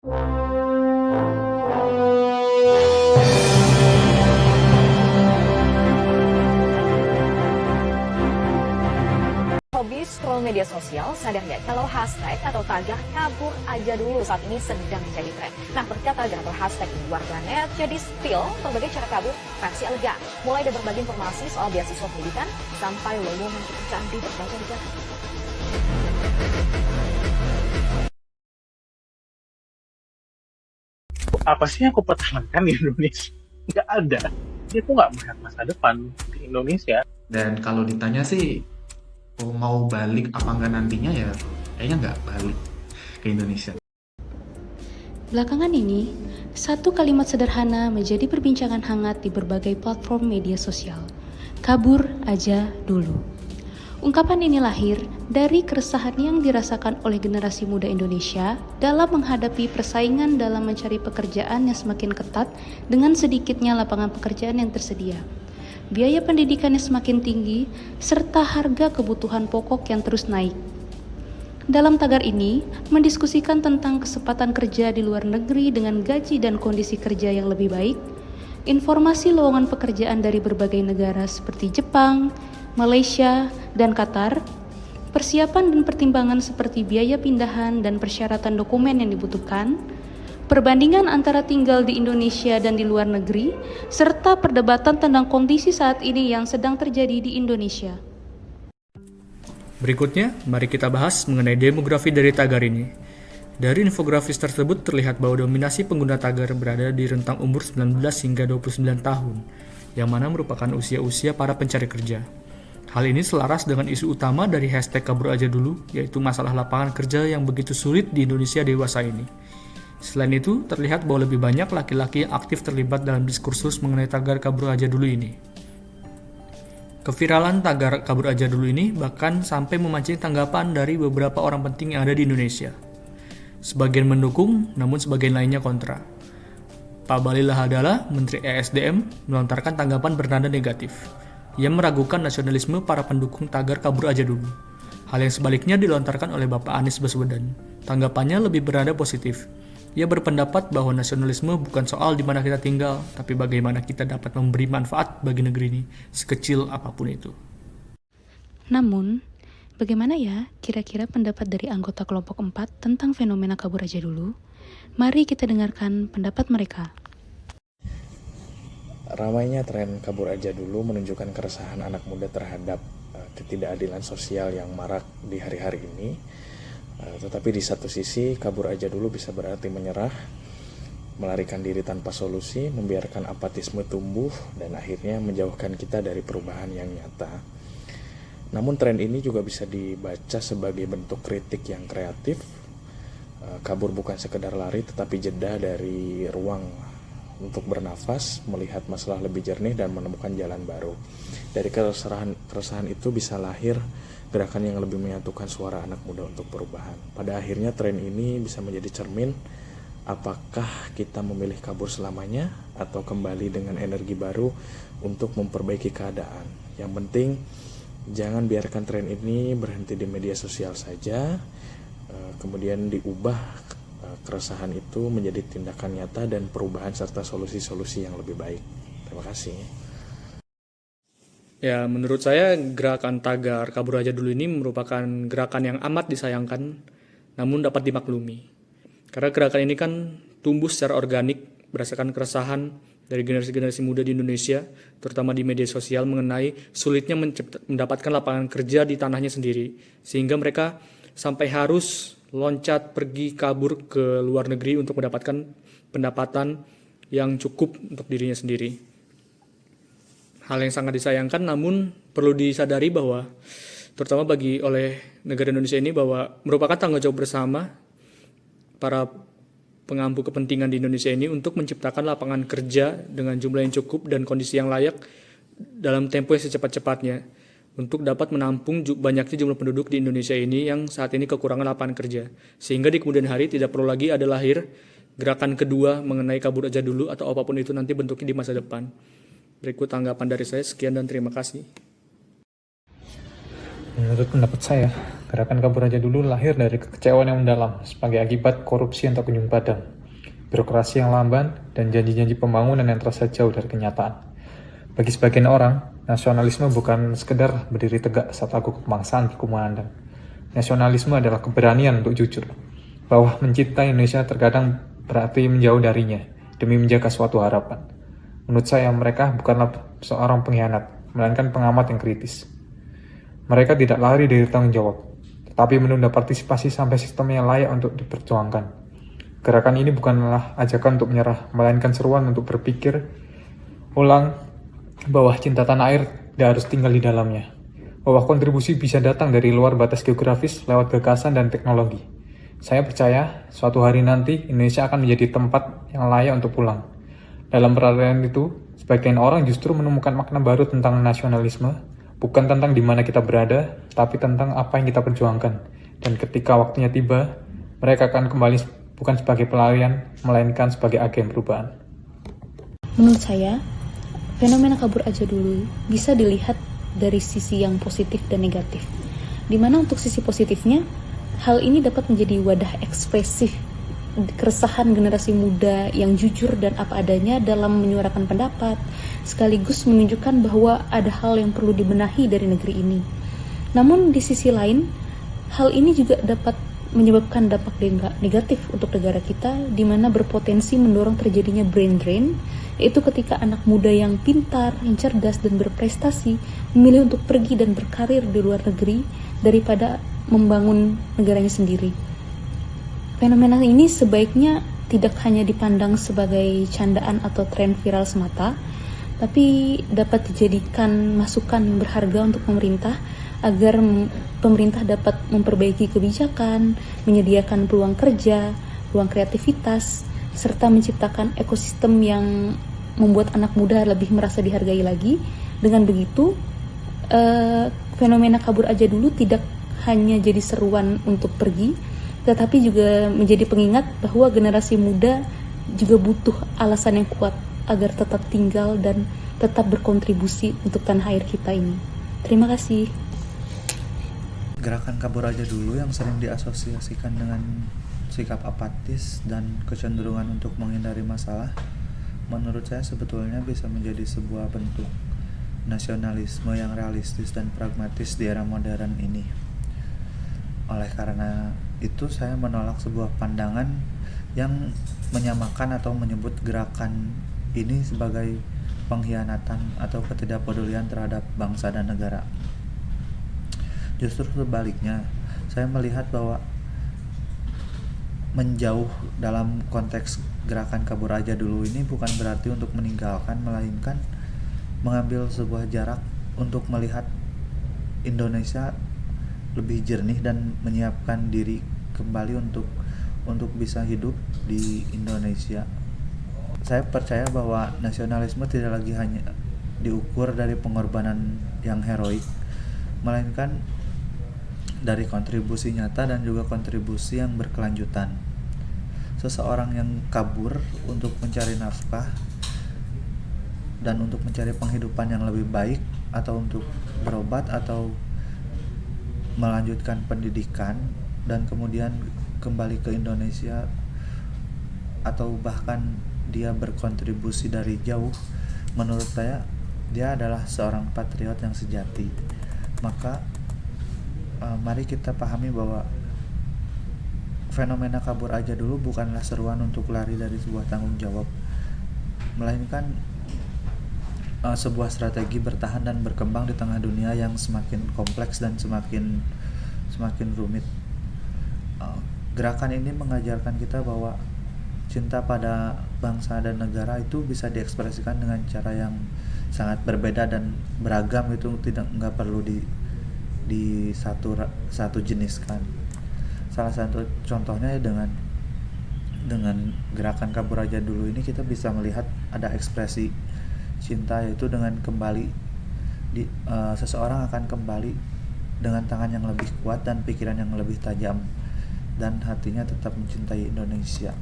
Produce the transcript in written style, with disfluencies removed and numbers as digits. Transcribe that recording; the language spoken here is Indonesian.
Hobi scroll media sosial, sadar nggak kalau hashtag atau tagar kabur aja dulu saat ini sedang menjadi tren. Nah, berkat tagar atau hashtag di warganet jadi spill berbagai cara kabur versi elegan. Mulai dari berbagi informasi soal beasiswa pendidikan sampai lowongan pekerjaan di berbagai negara. Apa sih yang aku pertahankan di Indonesia? Nggak ada. Dia tuh nggak melihat masa depan di Indonesia. Dan kalau ditanya sih, mau balik apa enggak nantinya ya kayaknya nggak balik ke Indonesia. Belakangan ini, satu kalimat sederhana menjadi perbincangan hangat di berbagai platform media sosial. Kabur aja dulu. Ungkapan ini lahir dari keresahan yang dirasakan oleh generasi muda Indonesia dalam menghadapi persaingan dalam mencari pekerjaan yang semakin ketat dengan sedikitnya lapangan pekerjaan yang tersedia. Biaya pendidikan yang semakin tinggi, serta harga kebutuhan pokok yang terus naik. Dalam tagar ini, mendiskusikan tentang kesempatan kerja di luar negeri dengan gaji dan kondisi kerja yang lebih baik, informasi lowongan pekerjaan dari berbagai negara seperti Jepang, Malaysia, dan Qatar, persiapan dan pertimbangan seperti biaya pindahan dan persyaratan dokumen yang dibutuhkan, perbandingan antara tinggal di Indonesia dan di luar negeri, serta perdebatan tentang kondisi saat ini yang sedang terjadi di Indonesia. Berikutnya, mari kita bahas mengenai demografi dari tagar ini. Dari infografis tersebut terlihat bahwa dominasi pengguna tagar berada di rentang umur 19 hingga 29 tahun, yang mana merupakan usia-usia para pencari kerja. Hal ini selaras dengan isu utama dari hashtag kabur aja dulu, yaitu masalah lapangan kerja yang begitu sulit di Indonesia dewasa ini. Selain itu, terlihat bahwa lebih banyak laki-laki yang aktif terlibat dalam diskursus mengenai tagar kabur aja dulu ini. Keviralan tagar kabur aja dulu ini bahkan sampai memancing tanggapan dari beberapa orang penting yang ada di Indonesia. Sebagian mendukung, namun sebagian lainnya kontra. Pak Bahlil Lahadalah, Menteri ESDM, melontarkan tanggapan bernada negatif. Ia meragukan nasionalisme para pendukung tagar kabur aja dulu. Hal yang sebaliknya dilontarkan oleh Bapak Anies Baswedan. Tanggapannya lebih bernada positif. Ia berpendapat bahwa nasionalisme bukan soal di mana kita tinggal, tapi bagaimana kita dapat memberi manfaat bagi negeri ini, sekecil apapun itu. Namun, bagaimana ya kira-kira pendapat dari anggota kelompok 4 tentang fenomena kabur aja dulu? Mari kita dengarkan pendapat mereka. Ramainya tren kabur aja dulu menunjukkan keresahan anak muda terhadap ketidakadilan sosial yang marak di hari-hari ini. Tetapi di satu sisi, kabur aja dulu bisa berarti menyerah, melarikan diri tanpa solusi, membiarkan apatisme tumbuh, dan akhirnya menjauhkan kita dari perubahan yang nyata. Namun tren ini juga bisa dibaca sebagai bentuk kritik yang kreatif. Kabur bukan sekedar lari, tetapi jeda dari ruang untuk bernafas, melihat masalah lebih jernih, dan menemukan jalan baru. Dari keresahan itu bisa lahir gerakan yang lebih menyatukan suara anak muda untuk perubahan. Pada akhirnya tren ini bisa menjadi cermin apakah kita memilih kabur selamanya atau kembali dengan energi baru untuk memperbaiki keadaan. Yang penting jangan biarkan tren ini berhenti di media sosial saja, kemudian diubah keresahan itu menjadi tindakan nyata dan perubahan serta solusi-solusi yang lebih baik. Terima kasih. Ya, menurut saya gerakan tagar kabur aja dulu ini merupakan gerakan yang amat disayangkan, namun dapat dimaklumi. Karena gerakan ini kan tumbuh secara organik berdasarkan keresahan dari generasi-generasi muda di Indonesia, terutama di media sosial mengenai sulitnya mendapatkan lapangan kerja di tanahnya sendiri, sehingga mereka sampai harus loncat pergi kabur ke luar negeri untuk mendapatkan pendapatan yang cukup untuk dirinya sendiri. Hal yang sangat disayangkan, namun perlu disadari bahwa terutama oleh negara Indonesia ini bahwa merupakan tanggung jawab bersama para pengampu kepentingan di Indonesia ini untuk menciptakan lapangan kerja dengan jumlah yang cukup dan kondisi yang layak dalam tempo yang secepat-cepatnya untuk dapat menampung banyaknya jumlah penduduk di Indonesia ini yang saat ini kekurangan lapangan kerja. Sehingga di kemudian hari tidak perlu lagi ada lahir gerakan kedua mengenai kabur aja dulu atau apapun itu nanti bentuknya di masa depan. Berikut tanggapan dari saya, sekian dan terima kasih. Menurut pendapat saya, Gerakan Kabur Aja Dulu lahir dari kekecewaan yang mendalam sebagai akibat korupsi yang tak kunjung padam, birokrasi yang lamban, dan janji-janji pembangunan yang terasa jauh dari kenyataan. Bagi sebagian orang, nasionalisme bukan sekedar berdiri tegak saat lagu kebangsaan berkumandang. Nasionalisme adalah keberanian untuk jujur, bahwa mencintai Indonesia terkadang berarti menjauh darinya demi menjaga suatu harapan. Menurut saya, mereka bukanlah seorang pengkhianat, melainkan pengamat yang kritis. Mereka tidak lari dari tanggung jawab, tetapi menunda partisipasi sampai sistemnya layak untuk diperjuangkan. Gerakan ini bukanlah ajakan untuk menyerah, melainkan seruan untuk berpikir ulang bahwa cinta tanah air tidak harus tinggal di dalamnya, bahwa kontribusi bisa datang dari luar batas geografis lewat gagasan dan teknologi. Saya percaya suatu hari nanti Indonesia akan menjadi tempat yang layak untuk pulang. Dalam peralihan itu, sebagian orang justru menemukan makna baru tentang nasionalisme, bukan tentang di mana kita berada, tapi tentang apa yang kita perjuangkan. Dan ketika waktunya tiba, mereka akan kembali bukan sebagai pelarian, melainkan sebagai agen perubahan. Menurut saya, fenomena kabur aja dulu bisa dilihat dari sisi yang positif dan negatif. Dimana untuk sisi positifnya, hal ini dapat menjadi wadah ekspresif keresahan generasi muda yang jujur dan apa adanya dalam menyuarakan pendapat, sekaligus menunjukkan bahwa ada hal yang perlu dibenahi dari negeri ini. Namun di sisi lain, hal ini juga dapat menyebabkan dampak negatif untuk negara kita, di mana berpotensi mendorong terjadinya brain drain, yaitu ketika anak muda yang pintar, yang cerdas dan berprestasi memilih untuk pergi dan berkarir di luar negeri daripada membangun negaranya sendiri. Fenomena ini sebaiknya tidak hanya dipandang sebagai candaan atau tren viral semata, tapi dapat dijadikan masukan yang berharga untuk pemerintah agar pemerintah dapat memperbaiki kebijakan, menyediakan peluang kerja, peluang kreativitas, serta menciptakan ekosistem yang membuat anak muda lebih merasa dihargai lagi. Dengan begitu, fenomena kabur aja dulu tidak hanya jadi seruan untuk pergi, tetapi juga menjadi pengingat bahwa generasi muda juga butuh alasan yang kuat agar tetap tinggal dan tetap berkontribusi untuk tanah air kita ini. Terima kasih. Gerakan kabur aja dulu yang sering diasosiasikan dengan sikap apatis dan kecenderungan untuk menghindari masalah, menurut saya sebetulnya bisa menjadi sebuah bentuk nasionalisme yang realistis dan pragmatis di era modern ini. Oleh karena itu, saya menolak sebuah pandangan yang menyamakan atau menyebut gerakan ini sebagai pengkhianatan atau ketidakpedulian terhadap bangsa dan negara. Justru sebaliknya, saya melihat bahwa menjauh dalam konteks gerakan kabur aja dulu ini bukan berarti untuk meninggalkan, melainkan mengambil sebuah jarak untuk melihat Indonesia lebih jernih dan menyiapkan diri kembali untuk bisa hidup di Indonesia. Saya percaya bahwa nasionalisme tidak lagi hanya diukur dari pengorbanan yang heroik, melainkan dari kontribusi nyata dan juga kontribusi yang berkelanjutan. Seseorang yang kabur untuk mencari nafkah dan untuk mencari penghidupan yang lebih baik, atau untuk berobat atau melanjutkan pendidikan dan kemudian kembali ke Indonesia, atau bahkan dia berkontribusi dari jauh, menurut saya dia adalah seorang patriot yang sejati. Maka mari kita pahami bahwa fenomena kabur aja dulu bukanlah seruan untuk lari dari sebuah tanggung jawab, melainkan sebuah strategi bertahan dan berkembang di tengah dunia yang semakin kompleks dan semakin rumit. Gerakan ini mengajarkan kita bahwa cinta pada bangsa dan negara itu bisa diekspresikan dengan cara yang sangat berbeda dan beragam, itu nggak perlu di satu jeniskan. Salah satu contohnya dengan gerakan kabur aja dulu ini kita bisa melihat ada ekspresi cinta, yaitu dengan kembali seseorang akan kembali dengan tangan yang lebih kuat dan pikiran yang lebih tajam dan hatinya tetap mencintai Indonesia.